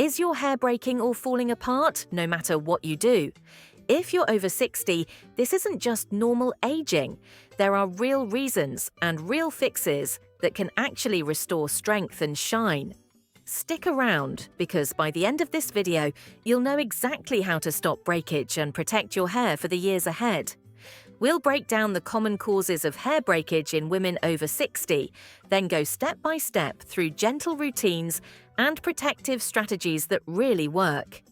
Is your hair breaking or falling apart no matter what you do? If you're over 60, this isn't just normal aging. There are real reasons and real fixes that can actually restore strength and shine. Stick around, because by the end of this video, you'll know exactly how to stop breakage and protect your hair for the years ahead. We'll break down the common causes of hair breakage in women over 60, then go step by step through gentle routines and protective strategies that really work.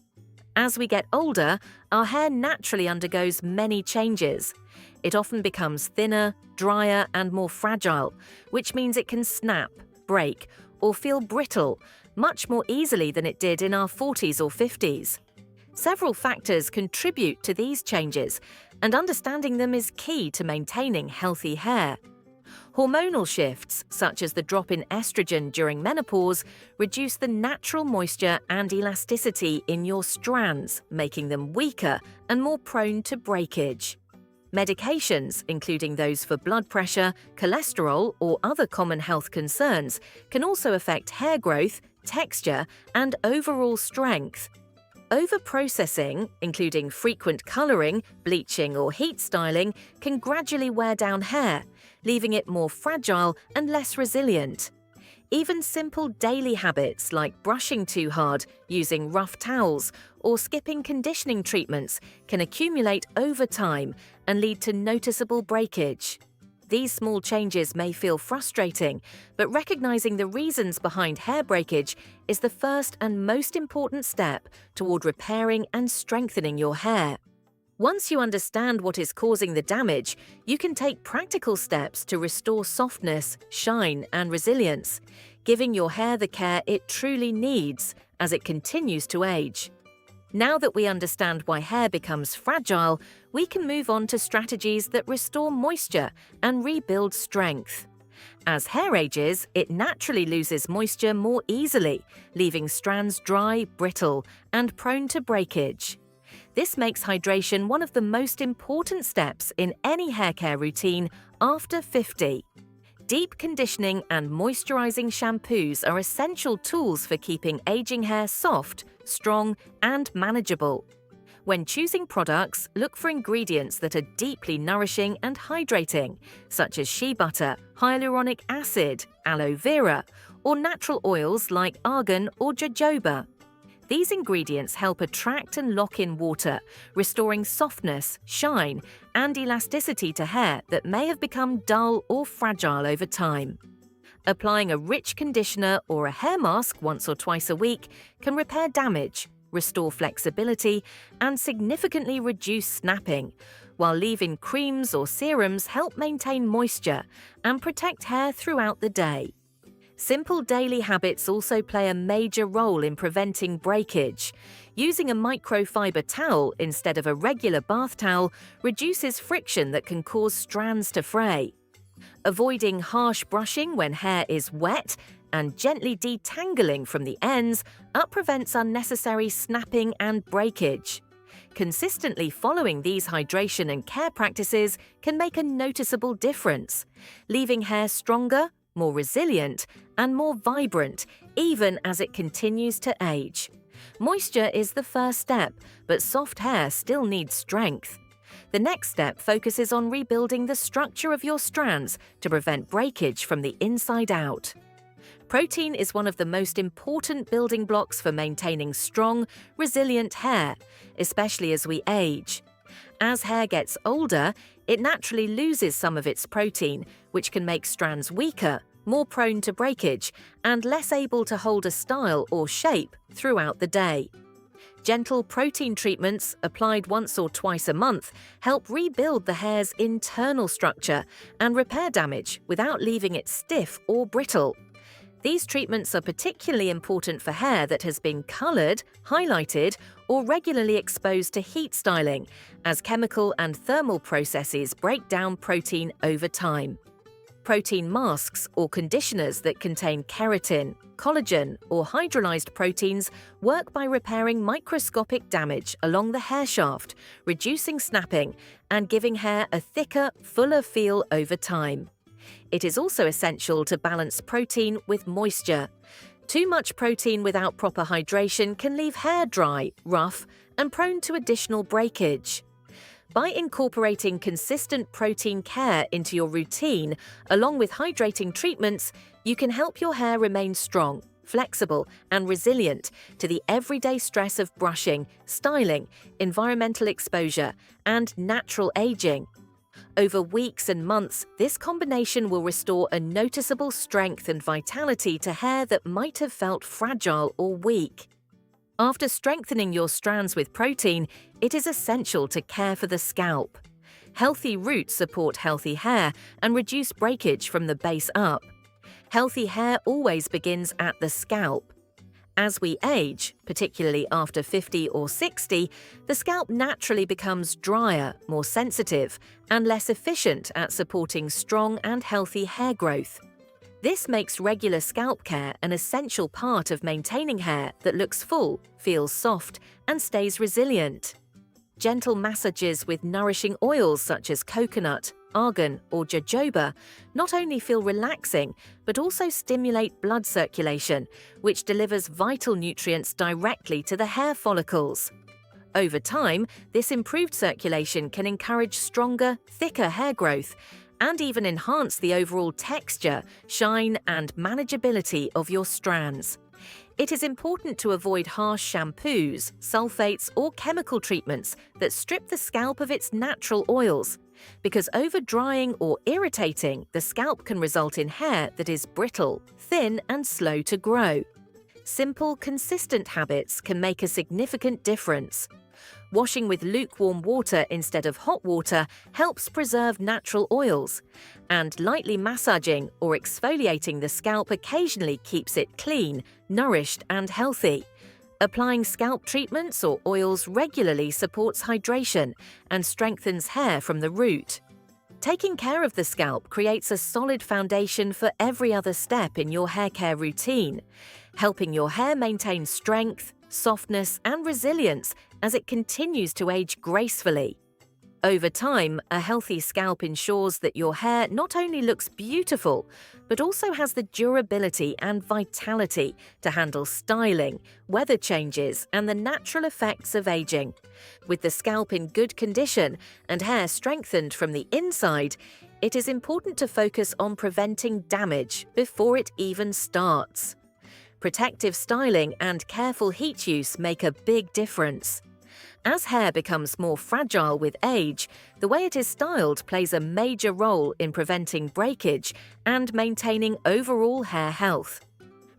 As we get older, our hair naturally undergoes many changes. It often becomes thinner, drier, and more fragile, which means it can snap, break, or feel brittle much more easily than it did in our 40s or 50s. Several factors contribute to these changes, and understanding them is key to maintaining healthy hair. Hormonal shifts, such as the drop in estrogen during menopause, reduce the natural moisture and elasticity in your strands, making them weaker and more prone to breakage. Medications, including those for blood pressure, cholesterol, or other common health concerns, can also affect hair growth, texture, and overall strength. Overprocessing, including frequent coloring, bleaching, or heat styling, can gradually wear down hair, leaving it more fragile and less resilient. Even simple daily habits like brushing too hard, using rough towels, or skipping conditioning treatments can accumulate over time and lead to noticeable breakage. These small changes may feel frustrating, but recognizing the reasons behind hair breakage is the first and most important step toward repairing and strengthening your hair. Once you understand what is causing the damage, you can take practical steps to restore softness, shine, and resilience, giving your hair the care it truly needs as it continues to age. Now that we understand why hair becomes fragile, we can move on to strategies that restore moisture and rebuild strength. As hair ages, it naturally loses moisture more easily, leaving strands dry, brittle, and prone to breakage. This makes hydration one of the most important steps in any hair care routine after 50. Deep conditioning and moisturizing shampoos are essential tools for keeping aging hair soft, strong, and manageable. When choosing products, look for ingredients that are deeply nourishing and hydrating, such as shea butter, hyaluronic acid, aloe vera, or natural oils like argan or jojoba. These ingredients help attract and lock in water, restoring softness, shine, and elasticity to hair that may have become dull or fragile over time. Applying a rich conditioner or a hair mask once or twice a week can repair damage, restore flexibility, and significantly reduce snapping, while leave-in creams or serums help maintain moisture and protect hair throughout the day. Simple daily habits also play a major role in preventing breakage. Using a microfiber towel instead of a regular bath towel reduces friction that can cause strands to fray. Avoiding harsh brushing when hair is wet and gently detangling from the ends prevents unnecessary snapping and breakage. Consistently following these hydration and care practices can make a noticeable difference, leaving hair stronger, more resilient, and more vibrant, even as it continues to age. Moisture is the first step, but soft hair still needs strength. The next step focuses on rebuilding the structure of your strands to prevent breakage from the inside out. Protein is one of the most important building blocks for maintaining strong, resilient hair, especially as we age. As hair gets older, it naturally loses some of its protein, which can make strands weaker, more prone to breakage, and less able to hold a style or shape throughout the day. Gentle protein treatments, applied once or twice a month, help rebuild the hair's internal structure and repair damage without leaving it stiff or brittle. These treatments are particularly important for hair that has been colored, highlighted, or regularly exposed to heat styling, as chemical and thermal processes break down protein over time. Protein masks or conditioners that contain keratin, collagen, or hydrolyzed proteins work by repairing microscopic damage along the hair shaft, reducing snapping, and giving hair a thicker, fuller feel over time. It is also essential to balance protein with moisture. Too much protein without proper hydration can leave hair dry, rough, and prone to additional breakage. By incorporating consistent protein care into your routine, along with hydrating treatments, you can help your hair remain strong, flexible, and resilient to the everyday stress of brushing, styling, environmental exposure, and natural aging. Over weeks and months, this combination will restore a noticeable strength and vitality to hair that might have felt fragile or weak. After strengthening your strands with protein, it is essential to care for the scalp. Healthy roots support healthy hair and reduce breakage from the base up. Healthy hair always begins at the scalp. As we age, particularly after 50 or 60, the scalp naturally becomes drier, more sensitive, and less efficient at supporting strong and healthy hair growth. This makes regular scalp care an essential part of maintaining hair that looks full, feels soft, and stays resilient. Gentle massages with nourishing oils such as coconut, argan, or jojoba not only feel relaxing, but also stimulate blood circulation, which delivers vital nutrients directly to the hair follicles. Over time, this improved circulation can encourage stronger, thicker hair growth and even enhance the overall texture, shine, and manageability of your strands. It is important to avoid harsh shampoos, sulfates, or chemical treatments that strip the scalp of its natural oils, because over-drying or irritating the scalp can result in hair that is brittle, thin, and slow to grow. Simple, consistent habits can make a significant difference. Washing with lukewarm water instead of hot water helps preserve natural oils, and lightly massaging or exfoliating the scalp occasionally keeps it clean, nourished, and healthy. Applying scalp treatments or oils regularly supports hydration and strengthens hair from the root. Taking care of the scalp creates a solid foundation for every other step in your hair care routine, helping your hair maintain strength, softness, and resilience as it continues to age gracefully. Over time, a healthy scalp ensures that your hair not only looks beautiful, but also has the durability and vitality to handle styling, weather changes, and the natural effects of aging. With the scalp in good condition and hair strengthened from the inside, it is important to focus on preventing damage before it even starts. Protective styling and careful heat use make a big difference. As hair becomes more fragile with age, the way it is styled plays a major role in preventing breakage and maintaining overall hair health.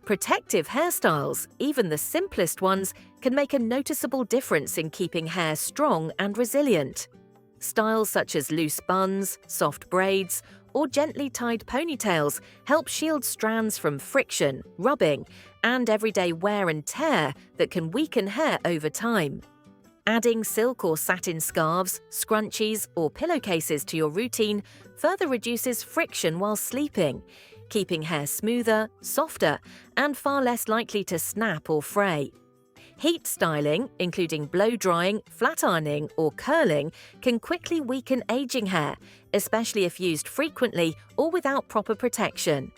Protective hairstyles, even the simplest ones, can make a noticeable difference in keeping hair strong and resilient. Styles such as loose buns, soft braids, or gently tied ponytails help shield strands from friction, rubbing, and everyday wear and tear that can weaken hair over time. Adding silk or satin scarves, scrunchies, or pillowcases to your routine further reduces friction while sleeping, keeping hair smoother, softer, and far less likely to snap or fray. Heat styling, including blow-drying, flat ironing, or curling, can quickly weaken aging hair, especially if used frequently or without proper protection.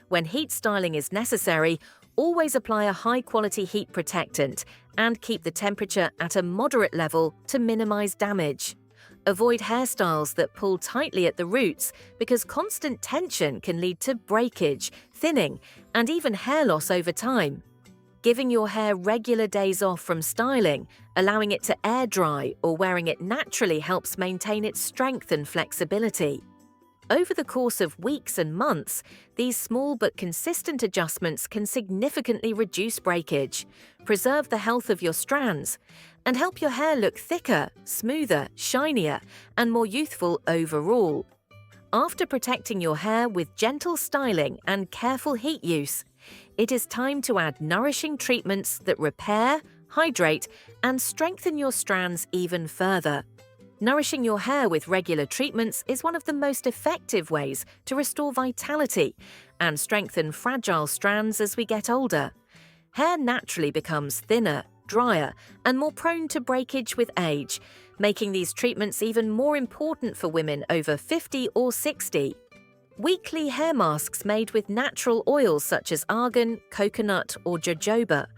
When heat styling is necessary, always apply a high-quality heat protectant and keep the temperature at a moderate level to minimize damage. Avoid hairstyles that pull tightly at the roots because constant tension can lead to breakage, thinning, and even hair loss over time. Giving your hair regular days off from styling, allowing it to air dry, or wearing it naturally helps maintain its strength and flexibility. Over the course of weeks and months, these small but consistent adjustments can significantly reduce breakage, preserve the health of your strands, and help your hair look thicker, smoother, shinier, and more youthful overall. After protecting your hair with gentle styling and careful heat use, it is time to add nourishing treatments that repair, hydrate, and strengthen your strands even further. Nourishing your hair with regular treatments is one of the most effective ways to restore vitality and strengthen fragile strands as we get older. Hair naturally becomes thinner, drier, and more prone to breakage with age, making these treatments even more important for women over 50 or 60. Weekly hair masks made with natural oils such as argan, coconut, or jojoba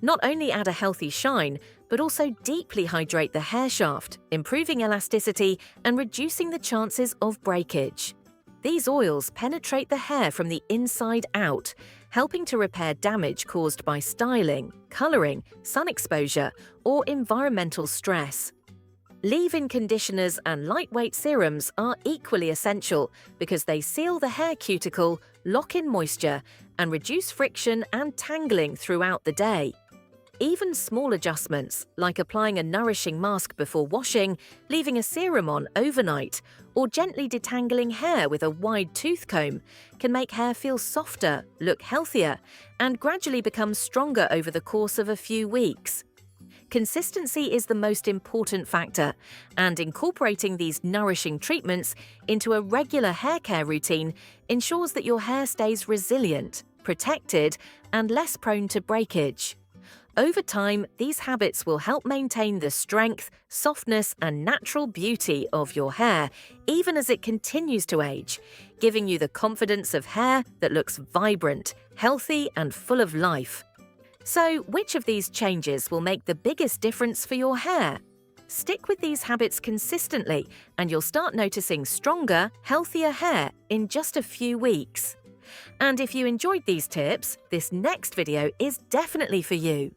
not only add a healthy shine, but also deeply hydrate the hair shaft, improving elasticity and reducing the chances of breakage. These oils penetrate the hair from the inside out, helping to repair damage caused by styling, coloring, sun exposure, or environmental stress. Leave-in conditioners and lightweight serums are equally essential because they seal the hair cuticle, lock in moisture, and reduce friction and tangling throughout the day. Even small adjustments, like applying a nourishing mask before washing, leaving a serum on overnight, or gently detangling hair with a wide tooth comb, can make hair feel softer, look healthier, and gradually become stronger over the course of a few weeks. Consistency is the most important factor, and incorporating these nourishing treatments into a regular hair care routine ensures that your hair stays resilient, protected, and less prone to breakage. Over time, these habits will help maintain the strength, softness, and natural beauty of your hair, even as it continues to age, giving you the confidence of hair that looks vibrant, healthy, and full of life. So, which of these changes will make the biggest difference for your hair? Stick with these habits consistently, and you'll start noticing stronger, healthier hair in just a few weeks. And if you enjoyed these tips, this next video is definitely for you.